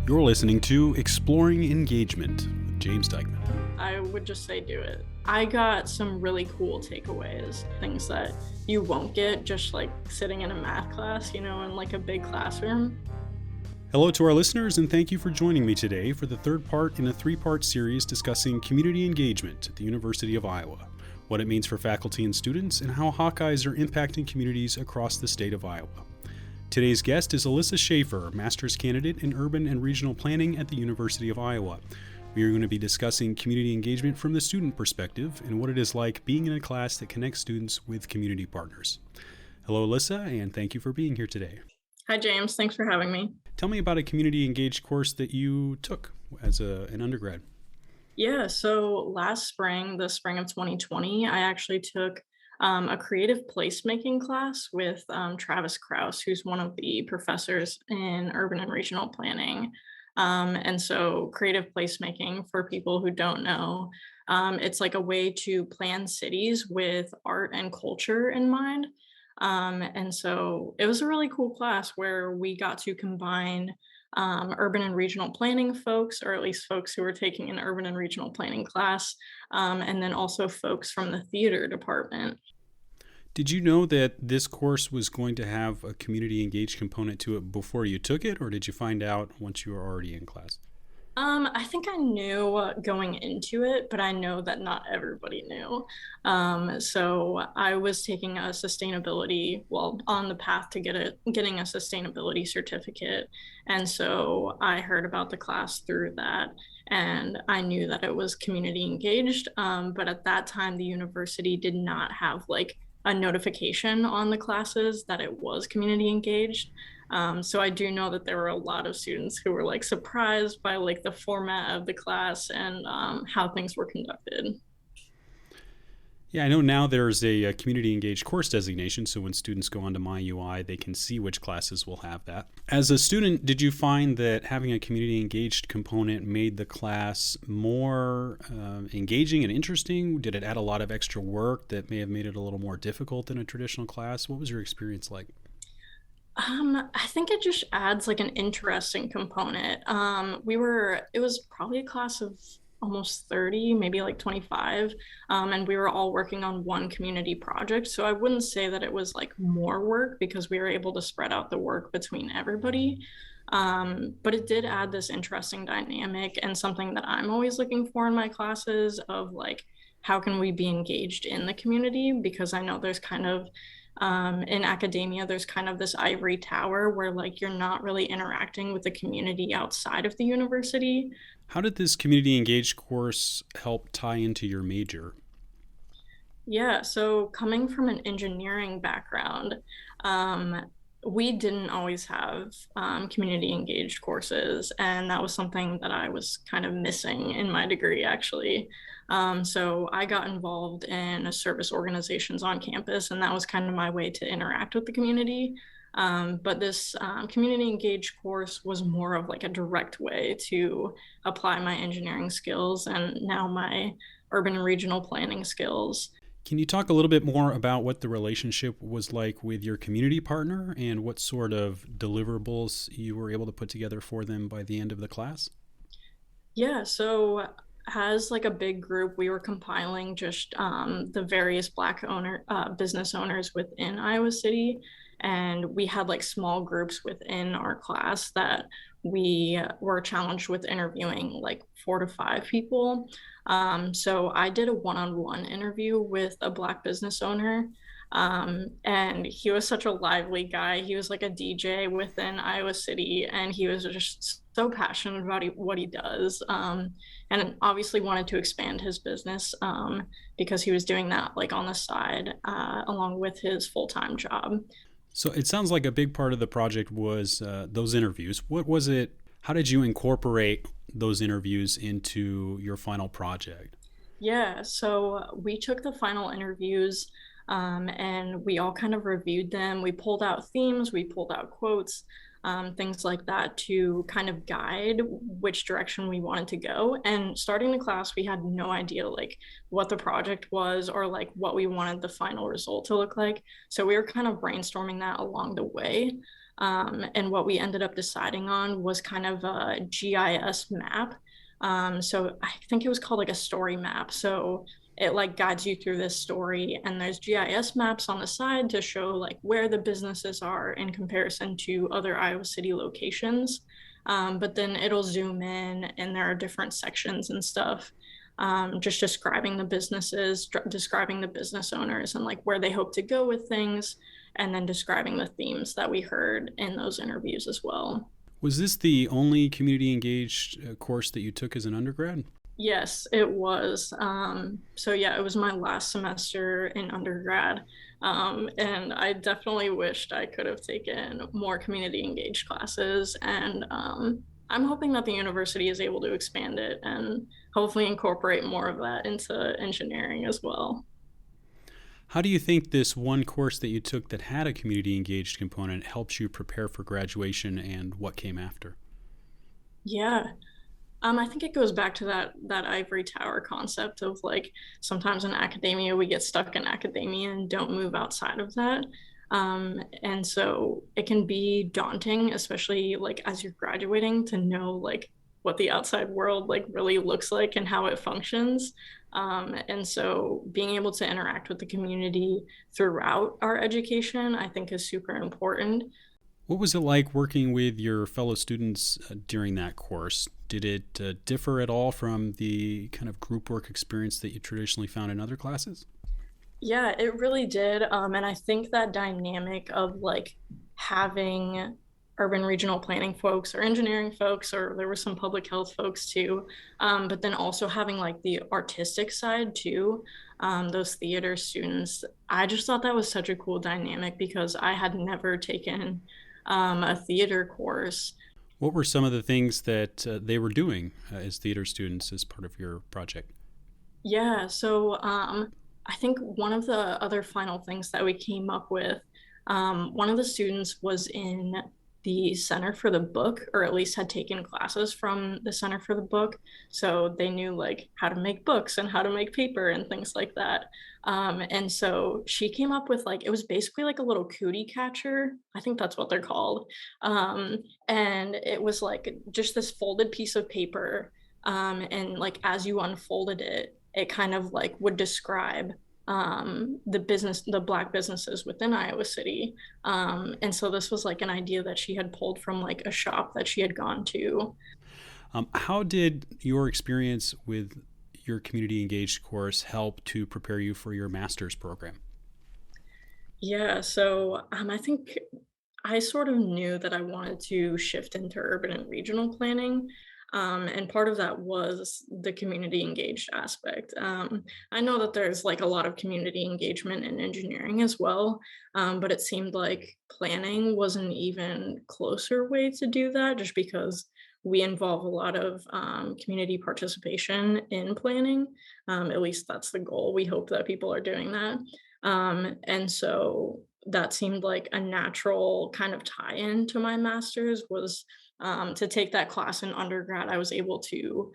You're listening to Exploring Engagement with James Dykeman. I would just say do it. I got some really cool takeaways, things that you won't get just like sitting in a math class, in like a big classroom. Hello to our listeners, and thank you for joining me today for the third part in a three-part series discussing community engagement at the University of Iowa, what it means for faculty and students, and how Hawkeyes are impacting communities across the state of Iowa. Today's guest is Alyssa Shaeffer, master's candidate in urban and regional planning at the University of Iowa. We are going to be discussing community engagement from the student perspective and what it is like being in a class that connects students with community partners. Hello, Alyssa, and thank you for being here today. Hi, James. Thanks for having me. Tell me about a community engaged course that you took as an undergrad. Yeah, so last spring, the spring of 2020, I actually took a creative placemaking class with Travis Krause, who's one of the professors in urban and regional planning. And so creative placemaking, for people who don't know, it's like a way to plan cities with art and culture in mind. And so it was a really cool class where we got to combine urban and regional planning folks, or at least folks who were taking an urban and regional planning class, and then also folks from the theater department. Did you know that this course was going to have a community engaged component to it before you took it, or did you find out once you were already in class? I think I knew going into it, but I know that not everybody knew. So I was taking a on the path to getting a sustainability certificate. And so I heard about the class through that, and I knew that it was community engaged. But at that time, the university did not have like a notification on the classes that it was community engaged. So I do know that there were a lot of students who were like surprised by like the format of the class and how things were conducted. Yeah, I know now there's a community engaged course designation, so when students go onto MyUI, they can see which classes will have that. As a student, did you find that having a community engaged component made the class more engaging and interesting? Did it add a lot of extra work that may have made it a little more difficult than a traditional class? What was your experience like? I think it just adds like an interesting component. It was probably a class of almost 30, maybe like 25. And we were all working on one community project. So I wouldn't say that it was like more work because we were able to spread out the work between everybody. But it did add this interesting dynamic and something that I'm always looking for in my classes of like, how can we be engaged in the community? Because I know there's kind of in academia, there's kind of this ivory tower where like you're not really interacting with the community outside of the university. How did this community engaged course help tie into your major? Yeah, so coming from an engineering background, um, we didn't always have community engaged courses, and that was something that I was kind of missing in my degree, actually. So I got involved in service organizations on campus, and that was kind of my way to interact with the community. But this community engaged course was more of like a direct way to apply my engineering skills and now my urban and regional planning skills. Can you talk a little bit more about what the relationship was like with your community partner and what sort of deliverables you were able to put together for them by the end of the class? Yeah, so as like a big group, we were compiling just the various business owners within Iowa City, and we had like small groups within our class that we were challenged with interviewing like 4 to 5 people. So I did a one-on-one interview with a Black business owner. And he was such a lively guy. He was like a DJ within Iowa City, and he was just so passionate about what he does. And obviously wanted to expand his business because he was doing that like on the side along with his full-time job. So it sounds like a big part of the project was those interviews. What was it? How did you incorporate those interviews into your final project? Yeah, so we took the final interviews and we all kind of reviewed them. We pulled out themes, we pulled out quotes, things like that to kind of guide which direction we wanted to go. And starting the class, we had no idea like what the project was or like what we wanted the final result to look like. So we were kind of brainstorming that along the way. And what we ended up deciding on was kind of a GIS map. So I think it was called like a story map. So it like guides you through this story, and there's GIS maps on the side to show like where the businesses are in comparison to other Iowa City locations. But then it'll zoom in, and there are different sections and stuff, just describing the businesses, describing the business owners, and like where they hope to go with things, and then describing the themes that we heard in those interviews as well. Was this the only community engaged course that you took as an undergrad? Yes, it was. So yeah, it was my last semester in undergrad. And I definitely wished I could have taken more community engaged classes. And I'm hoping that the university is able to expand it and hopefully incorporate more of that into engineering as well. How do you think this one course that you took that had a community engaged component helps you prepare for graduation and what came after? Yeah. I think it goes back to that ivory tower concept of like sometimes in academia we get stuck in academia and don't move outside of that. And so it can be daunting, especially like as you're graduating, to know like what the outside world like really looks like and how it functions. And so being able to interact with the community throughout our education, I think is super important. What was it like working with your fellow students during that course? Did it differ at all from the kind of group work experience that you traditionally found in other classes? Yeah, it really did. And I think that dynamic of like having urban regional planning folks or engineering folks, or there were some public health folks too, but then also having like the artistic side too, those theater students. I just thought that was such a cool dynamic because I had never taken a theater course. What were some of the things that they were doing as theater students as part of your project? Yeah, so I think one of the other final things that we came up with, one of the students was in the Center for the Book, or at least had taken classes from the Center for the Book. So they knew like how to make books and how to make paper and things like that. And so she came up with like, it was basically like a little cootie catcher. I think that's what they're called. And it was like just this folded piece of paper. And like as you unfolded it, it kind of like would describe the black businesses within Iowa City. And so this was like an idea that she had pulled from like a shop that she had gone to. How did your experience with your community engaged course help to prepare you for your master's program? Yeah, so I think I sort of knew that I wanted to shift into urban and regional planning. And part of that was the community engaged aspect. I know that there's like a lot of community engagement in engineering as well, but it seemed like planning was an even closer way to do that just because we involve a lot of community participation in planning. At least that's the goal. We hope that people are doing that. And so that seemed like a natural kind of tie-in to my master's was to take that class in undergrad. I was able to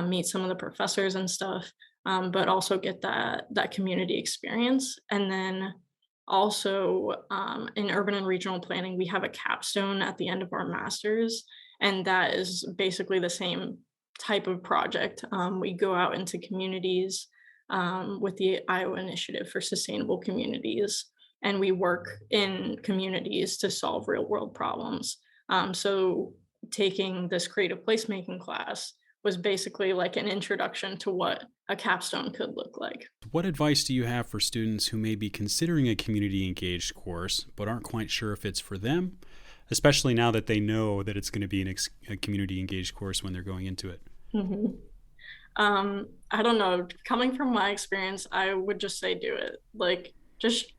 meet some of the professors and stuff, but also get that community experience. And then also in urban and regional planning, we have a capstone at the end of our masters, and that is basically the same type of project. We go out into communities with the Iowa Initiative for Sustainable Communities, and we work in communities to solve real world problems. So taking this creative placemaking class was basically like an introduction to what a capstone could look like. What advice do you have for students who may be considering a community engaged course but aren't quite sure if it's for them, especially now that they know that it's going to be a community engaged course when they're going into it? Mm-hmm. I don't know. Coming from my experience, I would just say do it. Like just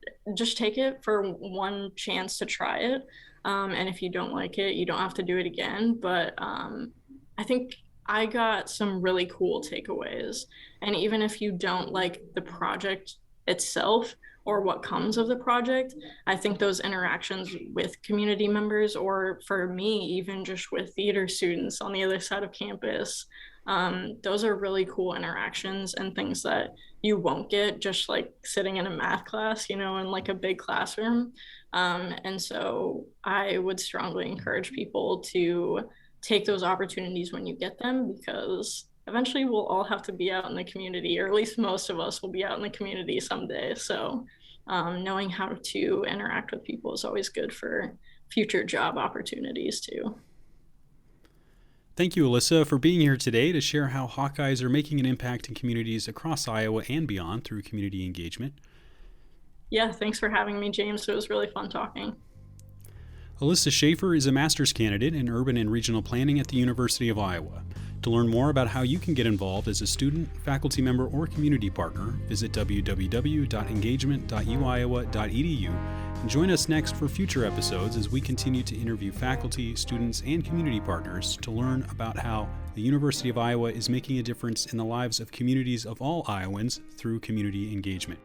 take it for one chance to try it. And if you don't like it, you don't have to do it again. But I think I got some really cool takeaways. And even if you don't like the project itself or what comes of the project, I think those interactions with community members, or for me, even just with theater students on the other side of campus, Those are really cool interactions and things that you won't get just like sitting in a math class, in like a big classroom. And so I would strongly encourage people to take those opportunities when you get them, because eventually we'll all have to be out in the community, or at least most of us will be out in the community someday. So knowing how to interact with people is always good for future job opportunities too. Thank you, Alyssa, for being here today to share how Hawkeyes are making an impact in communities across Iowa and beyond through community engagement. Yeah, thanks for having me, James. It was really fun talking. Alyssa Shaeffer is a master's candidate in urban and regional planning at the University of Iowa. To learn more about how you can get involved as a student, faculty member, or community partner, visit www.engagement.uiowa.edu and join us next for future episodes as we continue to interview faculty, students, and community partners to learn about how the University of Iowa is making a difference in the lives of communities of all Iowans through community engagement.